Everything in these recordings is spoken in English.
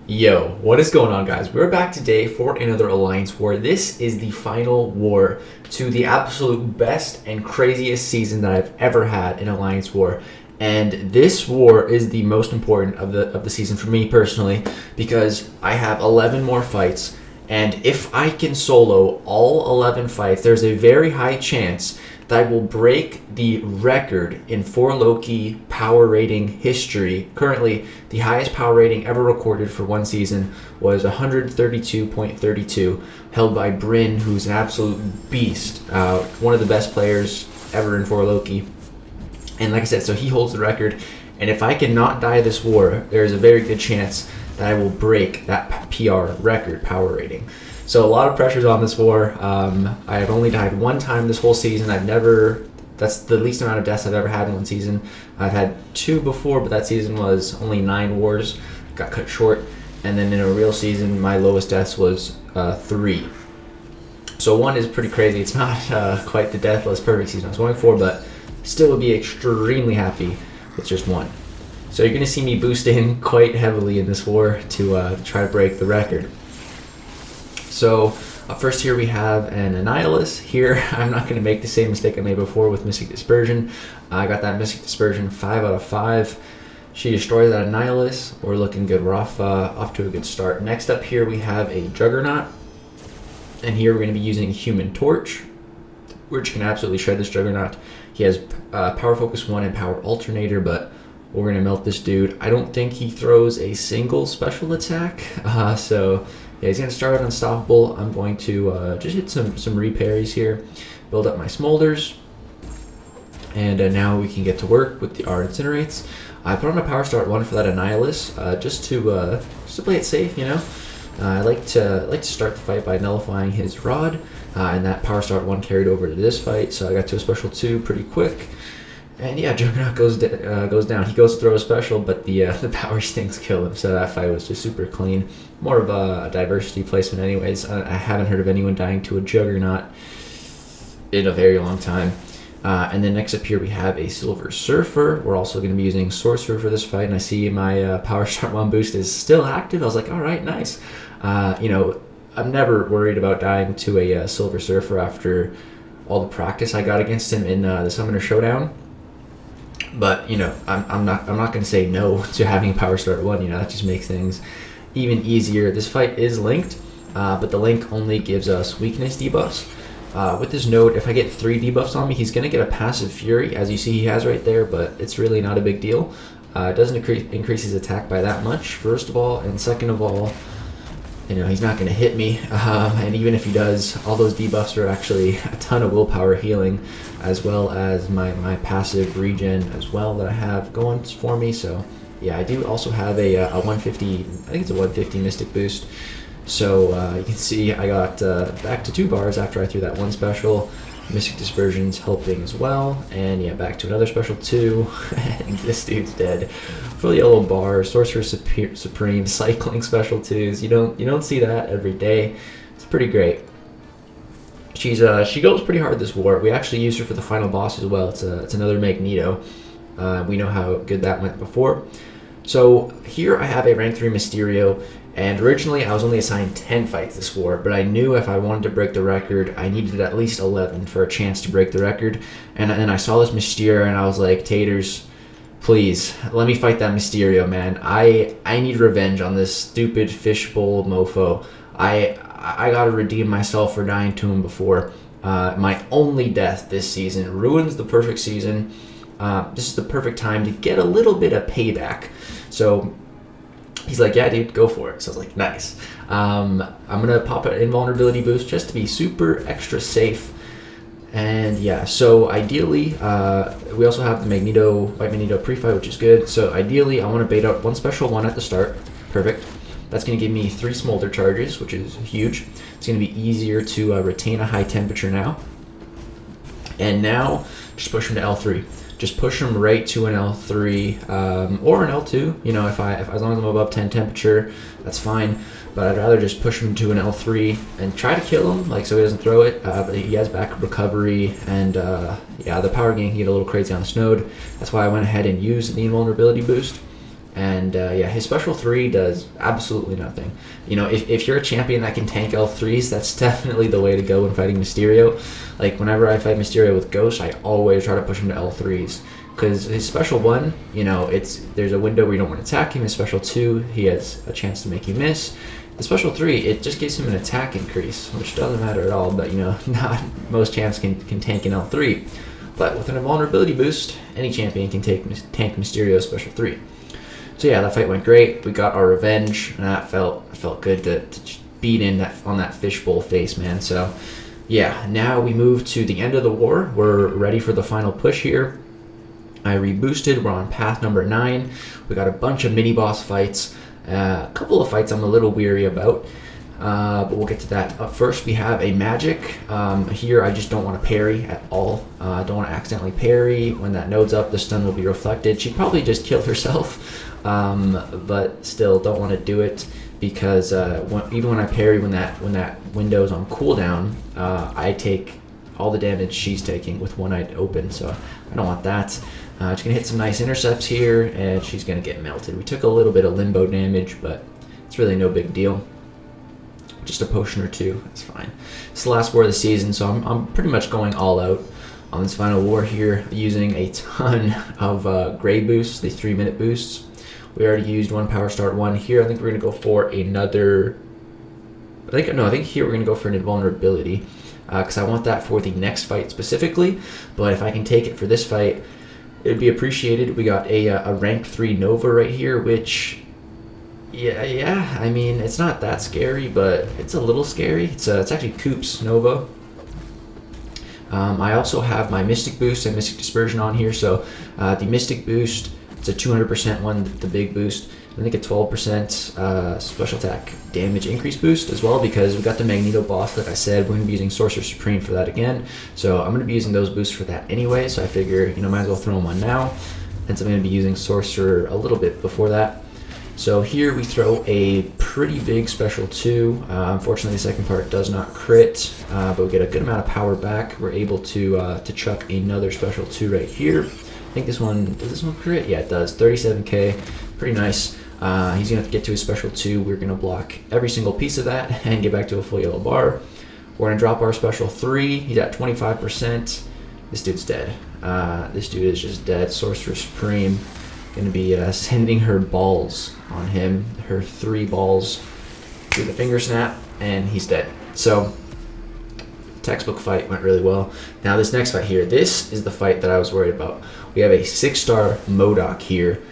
Yo, what is going on, guys? We're back today for another Alliance War. This is the final war to the absolute best and craziest season that I've ever had in Alliance War. And this war is the most important of the season for me personally because I have 11 more fights, and if I can solo all 11 fights, there's a very high chance that I will break the record in 4Loki power rating history. Currently, the highest power rating ever recorded for one season was 132.32, held by Bryn, who's an absolute beast, one of the best players ever in 4Loki. And like I said, so he holds the record, and if I cannot die this war, there's a very good chance that I will break that PR record power rating. So a lot of pressures on this war. I have only died one time this whole season. That's the least amount of deaths I've ever had in one season. I've had two before, but that season was only 9 wars, got cut short. And then in a real season, my lowest deaths was 3. So 1 is pretty crazy. It's not quite the deathless perfect season I was going for, but still would be extremely happy with just 1. So you're going to see me boosting quite heavily in this war to try to break the record. So first here we have an Annihilus. Here I'm not going to make the same mistake I made before with Mystic Dispersion. I got that Mystic Dispersion 5 out of 5. She destroyed that Annihilus. We're looking good. We're off to a good start. Next up here we have a Juggernaut. And here we're going to be using Human Torch, which can absolutely shred this Juggernaut. He has Power Focus 1 and Power Alternator, but we're going to melt this dude. I don't think he throws a single special attack. So yeah, he's going to start out unstoppable. I'm going to just hit some repairs here, build up my smolders, and now we can get to work with our incinerates. I put on a power start 1 for that Annihilus, just to play it safe, you know. I like to start the fight by nullifying his rod, and that power start 1 carried over to this fight, so I got to a special 2 pretty quick. And yeah, Juggernaut goes down. He goes to throw a special, but the power stings kill him. So that fight was just super clean. More of a diversity placement, anyways. I haven't heard of anyone dying to a Juggernaut in a very long time. And then next up here we have a Silver Surfer. We're also going to be using Sorcerer for this fight, and I see my Power Start 1 boost is still active. I was like, all right, nice. I'm never worried about dying to a Silver Surfer after all the practice I got against him in the Summoner Showdown. But I'm not going to say no to having a Power Start 1. That just makes things even easier. This fight is linked, but the link only gives us weakness debuffs. With this node, if I get 3 debuffs on me, he's going to get a passive Fury, as you see he has right there, but it's really not a big deal. It doesn't increase his attack by that much, first of all, and second of all, he's not going to hit me, and even if he does, all those debuffs are actually a ton of willpower healing, as well as my passive regen as well that I have going for me. So yeah, I do also have a 150, I think it's a 150 Mystic boost. So you can see I got back to 2 bars after I threw that 1 special. Mystic Dispersion's helping as well, and yeah, back to another special 2, and this dude's dead. Full yellow bar, Sorcerer Supreme, cycling special 2s. You don't see that every day. It's pretty great. She goes pretty hard this war. We actually used her for the final boss as well. It's another Magneto. We know how good that went before. So here I have a rank 3 Mysterio. And originally, I was only assigned 10 fights this war, but I knew if I wanted to break the record, I needed at least 11 for a chance to break the record. And then I saw this Mysterio, and I was like, Taters, please, let me fight that Mysterio, man. I need revenge on this stupid fishbowl mofo. I gotta redeem myself for dying to him before. My only death this season ruins the perfect season. This is the perfect time to get a little bit of payback. So he's like, yeah, dude, go for it. So I was like, nice. I'm going to pop an invulnerability boost just to be super extra safe. And yeah, so ideally, we also have the White Magneto pre-fight, which is good. So ideally, I want to bait out 1 special 1 at the start. Perfect. That's going to give me 3 smolder charges, which is huge. It's going to be easier to retain a high temperature now. And now, just push him to L3. Just push him right to an L3 or an L2. If as long as I'm above 10 temperature, that's fine. But I'd rather just push him to an L3 and try to kill him, so he doesn't throw it. But he has backup recovery, and yeah, the power gain can get a little crazy on this node. That's why I went ahead and used the invulnerability boost. And yeah, his special 3 does absolutely nothing. You know, if you're a champion that can tank L3s, that's definitely the way to go when fighting Mysterio. Like, whenever I fight Mysterio with Ghost, I always try to push him to L3s. Because his special 1, you know, there's a window where you don't want to attack him. His special 2, he has a chance to make you miss. The special 3, it just gives him an attack increase, which doesn't matter at all, but, you know, not most champs can tank an L3. But with an invulnerability boost, any champion can tank Mysterio's special 3. So yeah, that fight went great. We got our revenge, and that felt good to beat in on that fishbowl face, man. So yeah, now we move to the end of the war. We're ready for the final push here. I reboosted. We're on path number 9. We got a bunch of mini boss fights. A couple of fights I'm a little weary about, but we'll get to that. Up first, we have a magic. Here, I just don't want to parry at all. Don't want to accidentally parry. When that node's up, the stun will be reflected. She probably just killed herself, but still don't want to do it because even when I parry, when that window's on cooldown, I take all the damage she's taking with one eye open. So I don't want that. Just gonna hit some nice intercepts here, and she's gonna get melted. We took a little bit of limbo damage, but it's really no big deal. Just a potion or two, it's fine. It's the last war of the season, so I'm pretty much going all out on this final war here, using a ton of gray boosts, the 3-minute boosts. We already used one power start 1 here. I think we're gonna go for another. I think here we're gonna go for an invulnerability, because I want that for the next fight specifically. But if I can take it for this fight, it'd be appreciated. We got a rank 3 Nova right here, which, yeah, I mean, it's not that scary, but it's a little scary. It's actually Coop's Nova. I also have my Mystic Boost and Mystic Dispersion on here. So the Mystic Boost, it's a 200% one, the big boost. I think a 12% special attack damage increase boost as well, because we got the Magneto boss. Like I said, we're going to be using Sorcerer Supreme for that again. So I'm going to be using those boosts for that anyway. So I figure, you know, might as well throw them on now, since I'm going to be using Sorcerer a little bit before that. So here we throw a pretty big special 2. Unfortunately, the second part does not crit, but we get a good amount of power back. We're able to chuck another special 2 right here. I think this one, does this one crit? Yeah, it does. 37k, pretty nice. He's going to get to his special 2. We're going to block every single piece of that and get back to a full yellow bar. We're going to drop our special 3. He's at 25%. This dude's dead. This dude is just dead. Sorcerer Supreme. Going to be sending her balls on him. Her 3 balls through the finger snap, and he's dead. So, textbook fight went really well. Now this next fight here, this is the fight that I was worried about. We have a 6-star MODOK here.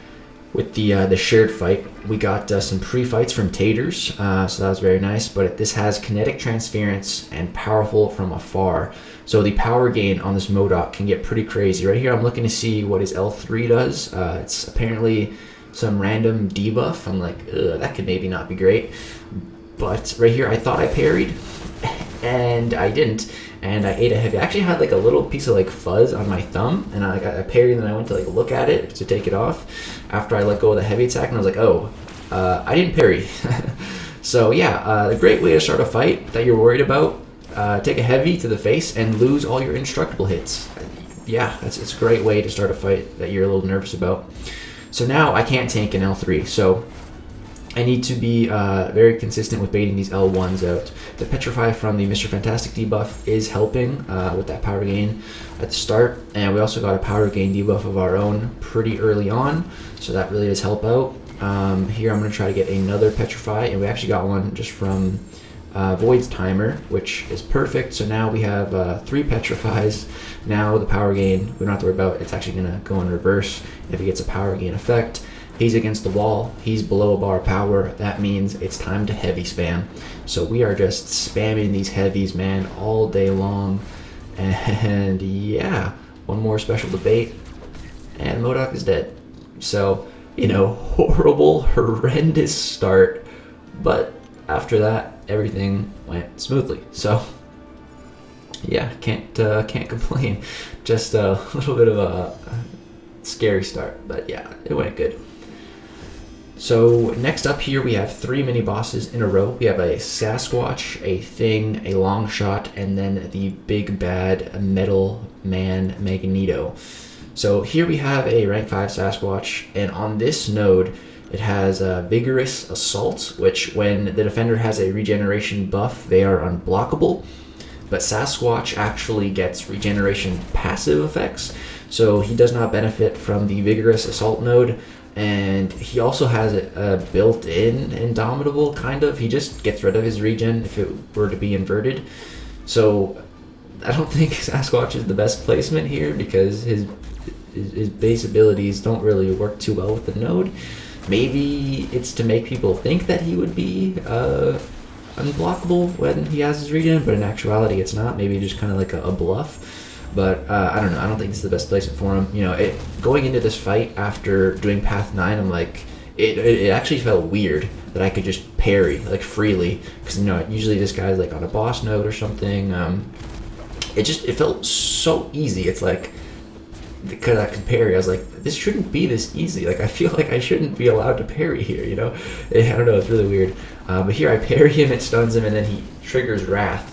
With the shared fight, we got some pre-fights from Taters, so that was very nice, but this has kinetic transference and powerful from afar. So the power gain on this MODOK can get pretty crazy. Right here I'm looking to see what his L3 does. It's apparently some random debuff. I'm like, ugh, that could maybe not be great. But right here I thought I parried, and I didn't. And I ate a heavy. I actually had like a little piece of like fuzz on my thumb, and I parried, and then I went to like look at it to take it off after I let go of the heavy attack, and I was like, oh, I didn't parry. So yeah, a great way to start a fight that you're worried about. Take a heavy to the face and lose all your indestructible hits. Yeah, it's a great way to start a fight that you're a little nervous about. So now I can't tank an L3, so I need to be very consistent with baiting these L1s out. The Petrify from the Mr. Fantastic debuff is helping with that power gain at the start, and we also got a power gain debuff of our own pretty early on, so that really does help out. Here I'm going to try to get another Petrify, and we actually got one just from Void's Timer, which is perfect. So now we have 3 Petrifies. Now the power gain, we don't have to worry about it. It's actually going to go in reverse if it gets a power gain effect. He's against the wall. He's below a bar of power. That means it's time to heavy spam. So we are just spamming these heavies, man, all day long. And yeah, one more special debate, and MODOK is dead. So, you know, horrendous start. But after that, everything went smoothly. So yeah, can't complain. Just a little bit of a scary start, but yeah, it went good. So next up here, we have 3 mini bosses in a row. We have a Sasquatch, a Thing, a Longshot, and then the big bad metal man Magneto. So here we have a rank 5 Sasquatch, and on this node, It has a Vigorous Assault, which when the defender has a regeneration buff, they are unblockable. But Sasquatch actually gets regeneration passive effects, so he does not benefit from the Vigorous Assault node. And he also has a built-in Indomitable, kind of. He just gets rid of his regen if it were to be inverted. So I don't think Sasquatch is the best placement here because his base abilities don't really work too well with the node. Maybe it's to make people think that he would be unblockable when he has his regen, but in actuality it's not. Maybe just kind of like a bluff. But I don't know. I don't think this is the best placement for him. You know, going into this fight after doing Path 9, I'm like, it actually felt weird that I could just parry like freely, because you know usually this guy's like on a boss node or something. It felt so easy. It's like, because I could parry, I was like, this shouldn't be this easy. Like, I feel like I shouldn't be allowed to parry here, you know? I don't know, it's really weird. But here I parry him, it stuns him, and then he triggers Wrath.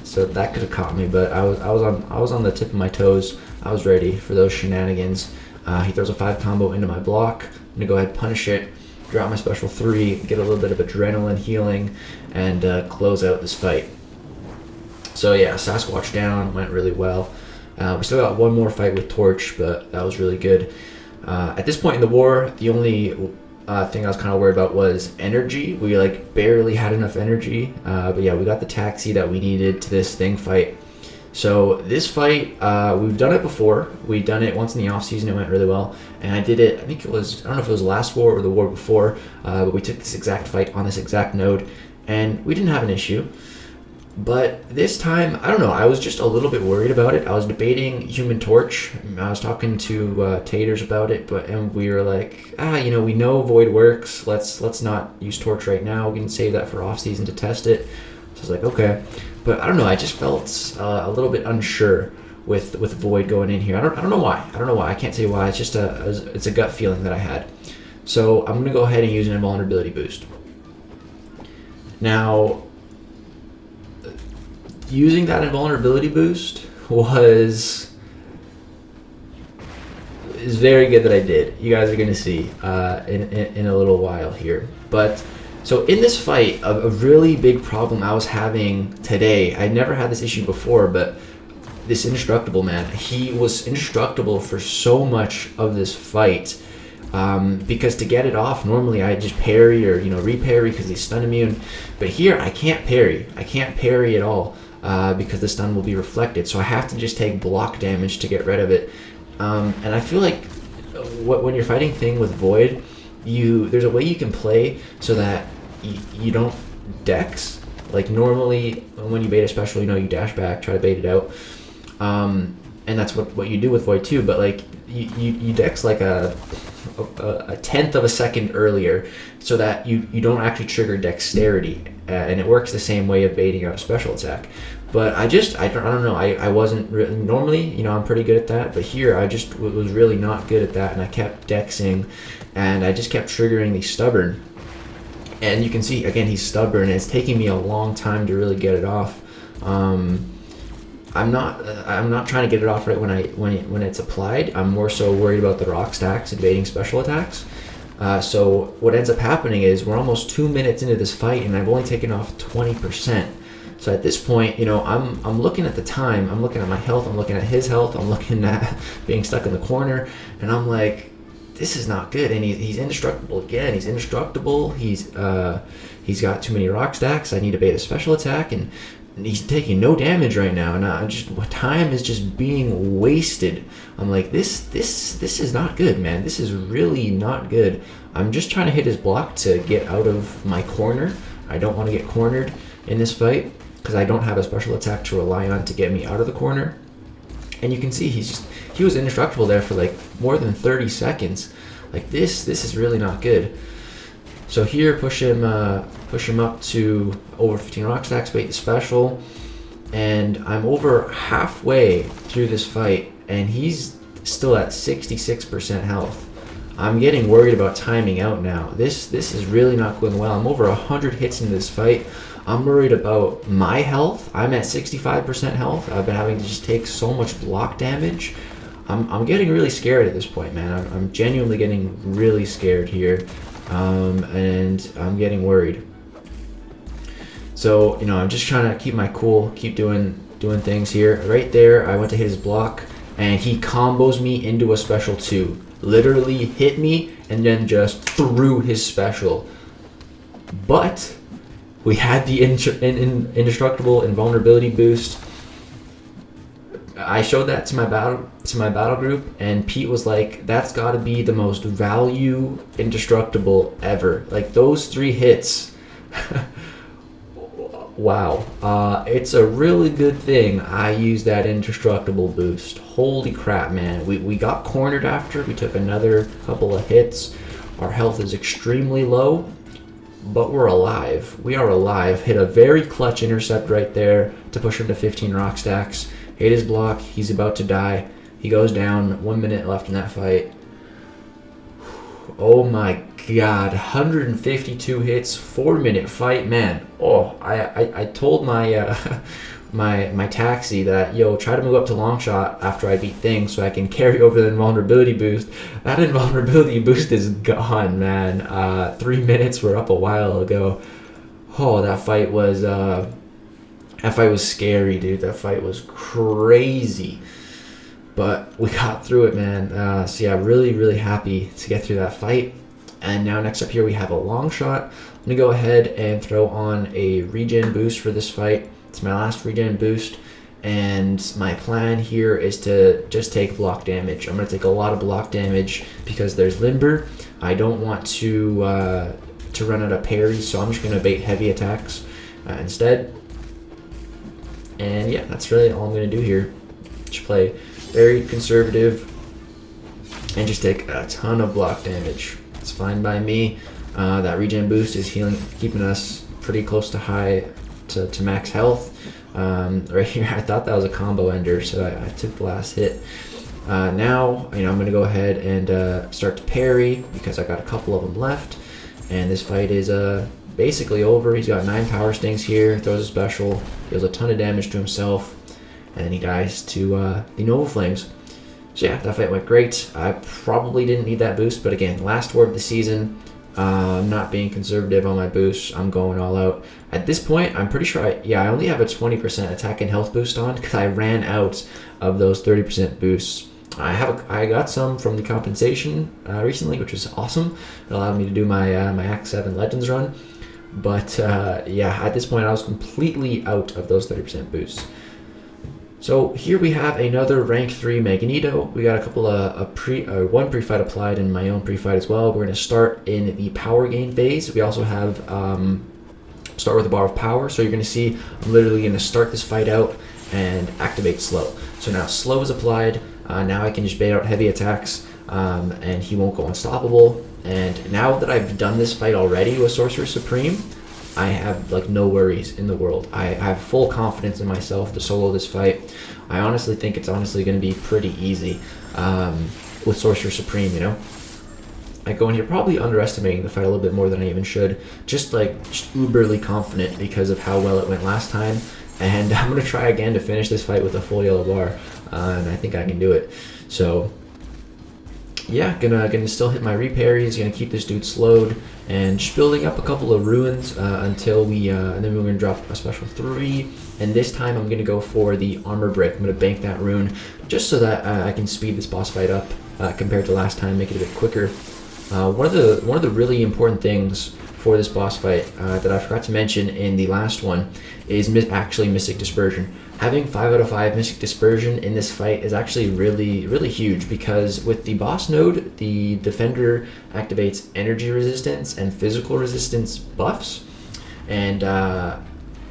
So that could have caught me, but I was on the tip of my toes. I was ready for those shenanigans. He throws a 5 combo into my block. I'm gonna go ahead and punish it, drop my special 3, get a little bit of adrenaline healing, and close out this fight. So yeah, Sasquatch down, went really well. We still got one more fight with Torch, but that was really good. At this point in the war, the only thing I was kind of worried about was energy. We like barely had enough energy, but yeah, we got the taxi that we needed to this thing fight. So this fight, we've done it before. We've done it once in the off season. It went really well, and I did it. I think it was, I don't know if it was the last war or the war before, but we took this exact fight on this exact node, and we didn't have an issue. But this time, I don't know, I was just a little bit worried about it. I was debating Human Torch. I was talking to Taters about it, and we were like, you know, we know Void works. Let's not use Torch right now. We can save that for off season to test it. So I was like, okay. But I don't know, I just felt a little bit unsure with Void going in here. I don't know why. I don't know why. I can't say why. It's just it's a gut feeling that I had. So I'm gonna go ahead and use an invulnerability boost. Now, using that invulnerability boost is very good that I did. You guys are going to see in a little while here. But so in this fight, a really big problem I was having today, I never had this issue before, but this Indestructible man, he was indestructible for so much of this fight. Because to get it off, normally I just parry or, you know, reparry because he's stun immune. But here I can't parry. I can't parry at all. Because the stun will be reflected, so I have to just take block damage to get rid of it. And I feel like when you're fighting thing with Void, there's a way you can play so that you don't dex. Like normally when you bait a special, you know, you dash back, try to bait it out, and that's what you do with Void too. But like you dex like a tenth of a second earlier, so that you don't actually trigger dexterity, and it works the same way of baiting out a special attack. But I don't know, I wasn't really, normally, you know, I'm pretty good at that, but here I just was really not good at that, and I kept dexing, and I just kept triggering the stubborn. And you can see again he's stubborn, and it's taking me a long time to really get it off. I'm not trying to get it off right when it's applied. I'm more so worried about the rock stacks and baiting special attacks. So what ends up happening is we're almost 2 minutes into this fight, and I've only taken off 20%. So at this point, you know, I'm looking at the time, I'm looking at my health, I'm looking at his health, I'm looking at being stuck in the corner, and I'm like, this is not good. And he's indestructible again. He's indestructible. He's got too many rock stacks. I need to bait a special attack, and he's taking no damage right now, and time is just being wasted. I'm like, this is not good, man. This is really not good. I'm just trying to hit his block to get out of my corner. I don't want to get cornered in this fight because I don't have a special attack to rely on to get me out of the corner. And you can see he was indestructible there for like more than 30 seconds. Like this is really not good. So here, push him up to over 15 rock stacks, bait the special, and I'm over halfway through this fight, and he's still at 66% health. I'm getting worried about timing out now. This is really not going well. I'm over 100 hits in this fight. I'm worried about my health. I'm at 65% health. I've been having to just take so much block damage. I'm getting really scared at this point, man. I'm genuinely getting really scared here, and I'm getting worried. So, you know, I'm just trying to keep my cool, keep doing things here. Right there, I went to hit his block, and he combos me into a special 2. Literally hit me, and then just threw his special. But we had the indestructible invulnerability boost. I showed that to my battle group, and Pete was like, "That's got to be the most value indestructible ever." Like those 3 hits. Wow. It's a really good thing I used that indestructible boost. Holy crap, man. We got cornered after. We took another couple of hits. Our health is extremely low, but we're alive. We are alive. Hit a very clutch intercept right there to push him to 15 rock stacks. Hit his block. He's about to die. He goes down. 1 minute left in that fight. Oh my god. 152 hits. 4-minute fight. Man. Oh, I told my my taxi that, yo, try to move up to longshot after I beat things so I can carry over the invulnerability boost. That invulnerability boost is gone, man. 3 minutes were up a while ago. Oh, that fight was scary, dude. That fight was crazy. But we got through it, man. So yeah, really happy to get through that fight. And now next up here we have a long shot. I'm gonna go ahead and throw on a regen boost for this fight. It's my last regen boost, and my plan here is to just take block damage. I'm gonna take a lot of block damage because there's limber. I don't want to run out of parries, so I'm just gonna bait heavy attacks instead. And yeah, that's really all I'm gonna do here. Just play very conservative and just take a ton of block damage. It's fine by me. That regen boost is healing, keeping us pretty close to max health. Right here, I thought that was a combo ender, so I took the last hit. Now, you know, I'm gonna go ahead and start to parry because I got a couple of them left, and this fight is basically over. He's got 9 power stings here, throws a special, deals a ton of damage to himself, and then he dies to the Nova Flames. So yeah, that fight went great. I probably didn't need that boost, but again, last war of the season. I'm not being conservative on my boosts. I'm going all out. At this point, I'm pretty sure I only have a 20% attack and health boost on because I ran out of those 30% boosts. I got some from the compensation recently, which was awesome. It allowed me to do my my Act 7 Legends run. But yeah, at this point, I was completely out of those 30% boosts. So here we have another rank 3 Magneto. We got a couple of one pre-fight applied and my own pre-fight as well. We're going to start in the power gain phase. We also have start with a bar of power. So you're going to see I'm literally going to start this fight out and activate slow. So now slow is applied. Now I can just bait out heavy attacks and he won't go unstoppable. And now that I've done this fight already with Sorcerer Supreme, I have like no worries in the world. I have full confidence in myself to solo this fight. I honestly think it's honestly going to be pretty easy with Sorcerer Supreme, you know? I go in here probably underestimating the fight a little bit more than I even should. Just uberly confident because of how well it went last time. And I'm going to try again to finish this fight with a full yellow bar. And I think I can do it. So yeah, gonna still hit my reparries, gonna keep this dude slowed, and just building up a couple of ruins until we, and then we're gonna drop a special 3, and this time I'm gonna go for the armor break. I'm gonna bank that rune just so that I can speed this boss fight up compared to last time, make it a bit quicker. One of the really important things for this boss fight that I forgot to mention in the last one is actually Mystic Dispersion. Having 5 out of 5 Mystic Dispersion in this fight is actually really huge because with the boss node, the defender activates energy resistance and physical resistance buffs, and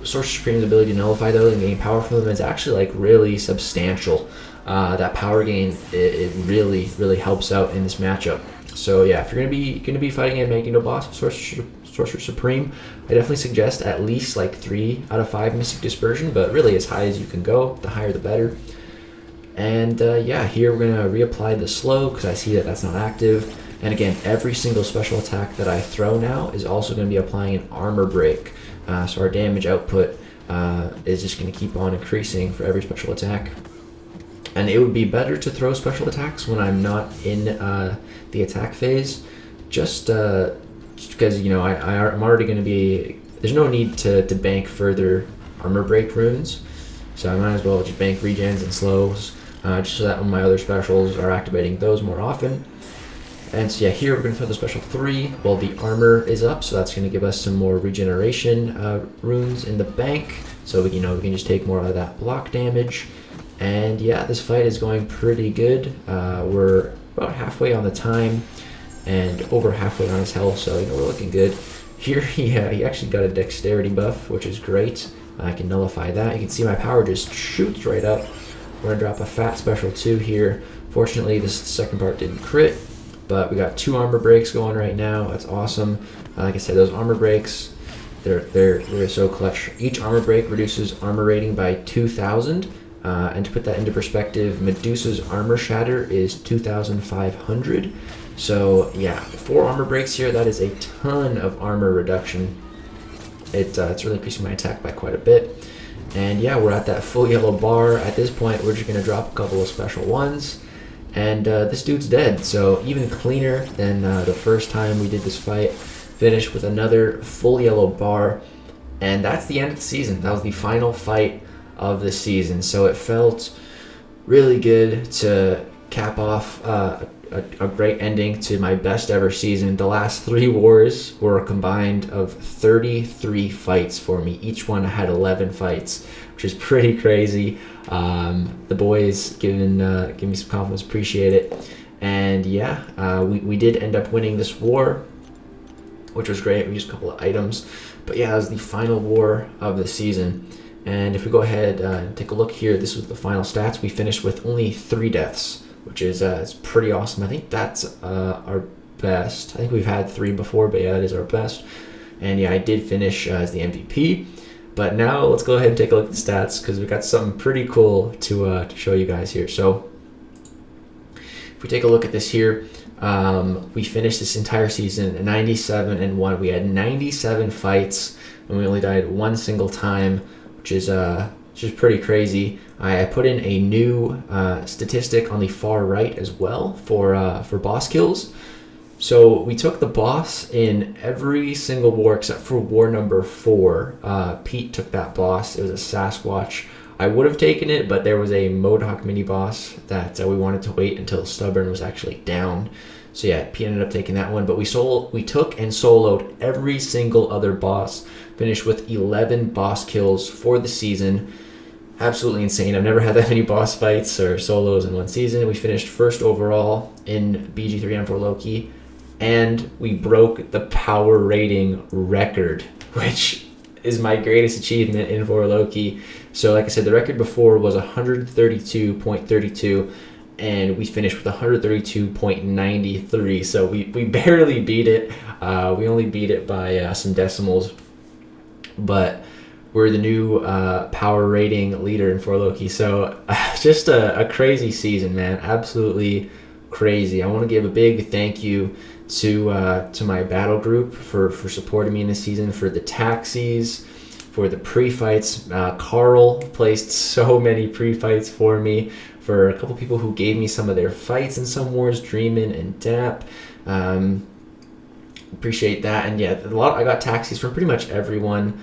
Sorcerer Supreme's ability to nullify those and gain power from them is actually like really substantial. That power gain it really helps out in this matchup. So yeah, if you're gonna be fighting a Magneto boss, Sorcerer Supreme, I definitely suggest at least like 3 out of 5 Mystic Dispersion, but really as high as you can go. The higher the better. And yeah, here we're gonna reapply the slow because I see that that's not active. And again, every single special attack that I throw now is also gonna be applying an armor break. So our damage output is just gonna keep on increasing for every special attack. And it would be better to throw special attacks when I'm not in the attack phase, just because, you know, I'm already going to be, there's no need to bank further armor break runes, so I might as well just bank regens and slows, just so that when my other specials are activating those more often. And so yeah, here we're going to throw the special 3 while the armor is up, so that's going to give us some more regeneration runes in the bank, so we, you know, we can just take more of that block damage. And yeah, this fight is going pretty good. We're about halfway on the time and over halfway on his health, so, you know, we're looking good. Here he actually got a dexterity buff, which is great. I can nullify that. You can see my power just shoots right up. We're gonna drop a fat special 2 here. Fortunately, this second part didn't crit, but we got 2 armor breaks going right now. That's awesome. Like I said, those armor breaks, they're so clutch. Each armor break reduces armor rating by 2,000. And to put that into perspective, Medusa's armor shatter is 2,500. So yeah, 4 armor breaks here. That is a ton of armor reduction. It's really increasing my attack by quite a bit. And yeah, we're at that full yellow bar. At this point, we're just going to drop a couple of special ones. And this dude's dead. So even cleaner than the first time we did this fight. Finished with another full yellow bar. And that's the end of the season. That was the final fight of the season. So it felt really good to cap off a great ending to my best ever season. The last 3 wars were a combined of 33 fights for me. Each one had 11 fights, which is pretty crazy. The boys giving me some compliments, appreciate it. And yeah, we did end up winning this war, which was great. We used a couple of items, but yeah, that was the final war of the season. And if we go ahead and take a look here, this was the final stats. We finished with only 3 deaths, which is it's pretty awesome. I think that's our best. I think we've had 3 before, but yeah, it is our best. And yeah, I did finish as the MVP. But now let's go ahead and take a look at the stats, because we've got something pretty cool to show you guys here. So if we take a look at this here, we finished this entire season at 97-1. We had 97 fights, and we only died 1 single time, which is pretty crazy. I put in a new statistic on the far right as well for boss kills. So we took the boss in every single war except for war number 4. Pete took that boss. It was a Sasquatch. I would have taken it, but there was a MODOK mini boss that we wanted to wait until Stubborn was actually down. So yeah, Pete ended up taking that one. But we took and soloed every single other boss. Finished with 11 boss kills for the season. Absolutely insane. I've never had that many boss fights or solos in one season. We finished first overall in BG3M4 Loki, and we broke the power rating record, which is my greatest achievement in 4 Loki. So like I said, the record before was 132.32, and we finished with 132.93. So we barely beat it. We only beat it by some decimals, but we're the new power rating leader in 4 Loki. So just a crazy season, man. Absolutely crazy. I want to give a big thank you to my battle group for supporting me in this season, for the taxis, for the pre-fights. Carl placed so many pre-fights for me, for a couple people who gave me some of their fights in some wars, Dreamin' and Dap. Appreciate that. And yeah, I got taxis from pretty much everyone.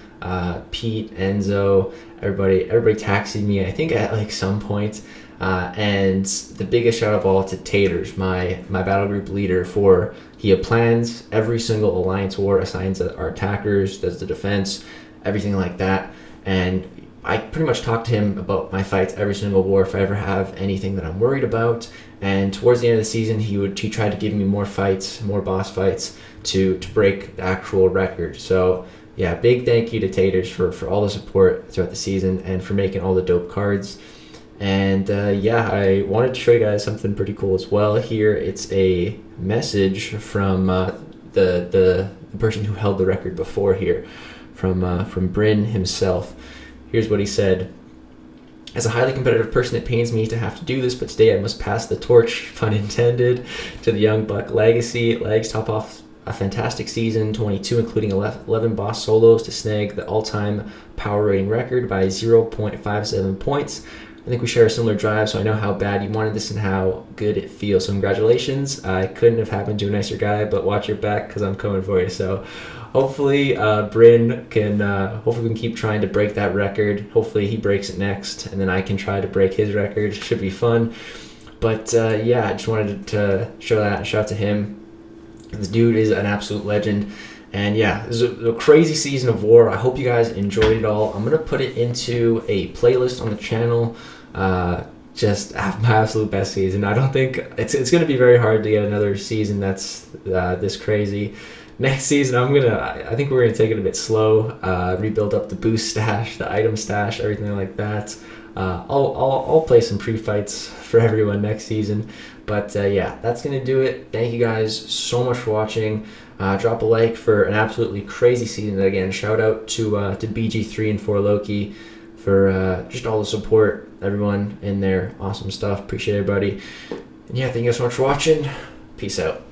Pete, Enzo, everybody taxied me, I think, at like some point. And the biggest shout out of all to Taters, my battle group leader, for he plans every single alliance war, assigns our attackers, does the defense, everything like that. And I pretty much talk to him about my fights every single war if I ever have anything that I'm worried about. And towards the end of the season, he tried to give me more fights, more boss fights to break the actual record. So yeah, big thank you to Taters for all the support throughout the season and for making all the dope cards. And yeah, I wanted to show you guys something pretty cool as well. Here, it's a message from the person who held the record before here, from Bryn himself. Here's what he said. As a highly competitive person, it pains me to have to do this, but today I must pass the torch, pun intended, to the young buck legacy. Legs top off a fantastic season 22, including 11 boss solos to snag the all-time power rating record by 0.57 points. I think we share a similar drive, so I know how bad you wanted this and how good it feels. So congratulations. I couldn't have happened to a nicer guy, but watch your back because I'm coming for you. So hopefully Bryn can hopefully we can keep trying to break that record. Hopefully he breaks it next, and then I can try to break his record. Should be fun. But yeah, I just wanted to show that and shout out to him. The dude is an absolute legend. And yeah, this is a crazy season of war. I hope you guys enjoyed it all. I'm going to put it into a playlist on the channel. Just my absolute best season. I don't think it's going to be very hard to get another season that's this crazy. Next season, I think we're going to take it a bit slow, rebuild up the boost stash, the item stash, everything like that. I'll play some pre-fights for everyone next season. But yeah, that's going to do it. Thank you guys so much for watching. Drop a like for an absolutely crazy season. Again, shout out to BG3 and 4 Loki for just all the support, everyone in there. Awesome stuff. Appreciate everybody. And yeah, thank you guys so much for watching. Peace out.